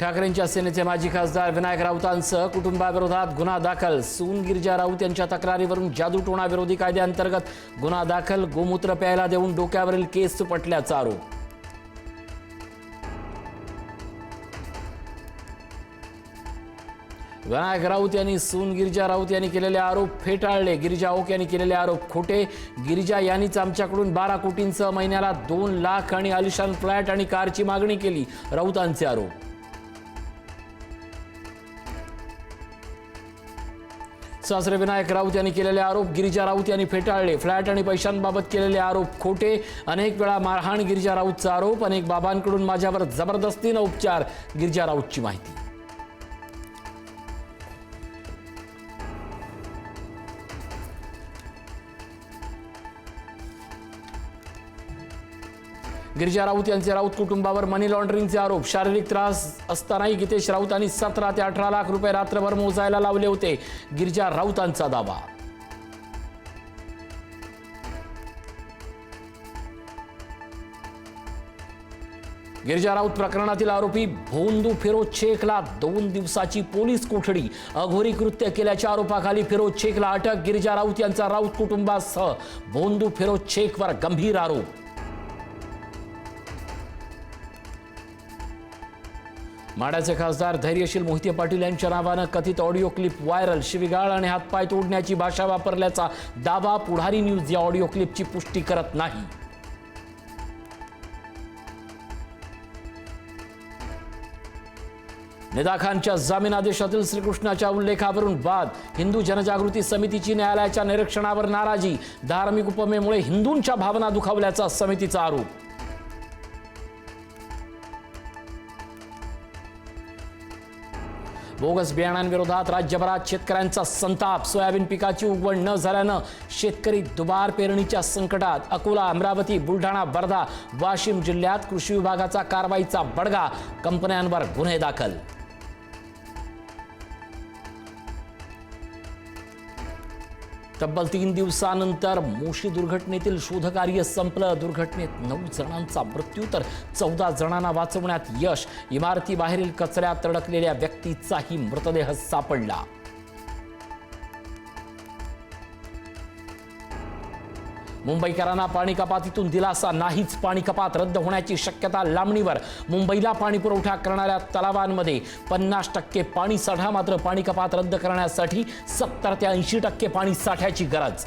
ठाकरेंच्या सेनेचे माजी खासदार विनायक राऊतांसह कुटुंबाविरोधात गुन्हा दाखल। सून गिरिजा राऊत यांच्या तक्रारीवरून जादूटोणा विरोधी कायद्याअंतर्गत गुन्हा दाखल। गोमूत्र प्यायला देऊन डोक्यावरील केस पटल्याचा आरोप। विनायक राऊत यांनी सून गिरिजा राऊत यांनी केलेले आरोप फेटाळले। गिरिजा ओक यांनी केलेले आरोप खोटे। गिरिजा यांनीच आमच्याकडून 12 कोटींसह महिन्याला 2 लाख आणि आलिशान फ्लॅट आणि कारची मागणी केली, राऊतांचे आरोप। सासरे विनायक राऊत यांनी केलेले आरोप गिरिजा राऊत यांनी फेटाळले। फ्लॅट आणि पैशांबाबत केलेले आरोप खोटे। अनेक वेळा मारहाण, गिरिजा राऊतचा आरोप। अनेक बाबांकडून माझ्यावर जबरदस्तीने उपचार, गिरिजा राऊतची माहिती। गिरिजा राऊत यांचे राऊत कुटुंबावर मनी लॉन्ड्रिंगचे आरोप। शारीरिक त्रास असतानाही गीतेश राऊतांनी 17 ते 18 लाख रुपये रात्रभर मोजायला लावले होते, गिरिजा राऊतांचा दावा। गिरिजा राऊत प्रकरणातील आरोपी भोंदू फिरोज शेखला 2 दिवसाची पोलीस कोठडी। अघोरी कृत्य केल्याच्या आरोपाखाली फिरोज शेखला अटक। गिरिजा राऊत यांचा राऊत कुटुंबासह भोंदू फिरोज शेखवर गंभीर आरोप। माढ्याचे खासदार धैर्यशील मोहिते पाटील यांच्या नावानं कथित ऑडिओ क्लिप व्हायरल। शिवीगाळ आणि हातपाय तोडण्याची भाषा वापरल्याचा दावा। पुढारी न्यूज या ऑडिओ क्लिपची पुष्टी करत नाही। निदा खानच्या जामीन आदेशातील श्रीकृष्णाच्या उल्लेखावरून वाद। हिंदू जनजागृती समितीची न्यायालयाच्या निरीक्षणावर नाराजी। धार्मिक उपमेमुळे हिंदूंच्या भावना दुखावल्याचा समितीचा आरोप। बोगस बियाणांविरोधात राज्यभरात शेतकऱ्यांचा संताप। सोयाबीन पिकाची उगवण न झाल्यानं शेतकरी दुबार पेरणीच्या संकटात। अकोला, अमरावती, बुलढाणा, वर्धा, वाशिम जिल्ह्यात कृषी विभागाचा कारवाईचा बडगा। कंपन्यांवर गुन्हे दाखल। तब्बल 3 दिवसानंतर मोशी दुर्घटनेतील शोधकार्य संपलं। दुर्घटनेत 9 जणांचा मृत्यू तर 14 जणांना वाचवण्यात यश। इमारतीबाहेरील कचऱ्यात अडकलेल्या व्यक्तीचाही मृतदेह सापडला। मुंबईकरांना पाणी कपातीतून दिलासा नाहीच। पाणी कपात रद्द होण्याची शक्यता लांबणीवर। मुंबईला पाणी पुरवठा करणाऱ्या तलावांमध्ये 50% पाणी साठा। मात्र पाणी कपात रद्द करण्यासाठी 70 ते 80% पाणी साठ्याची गरज।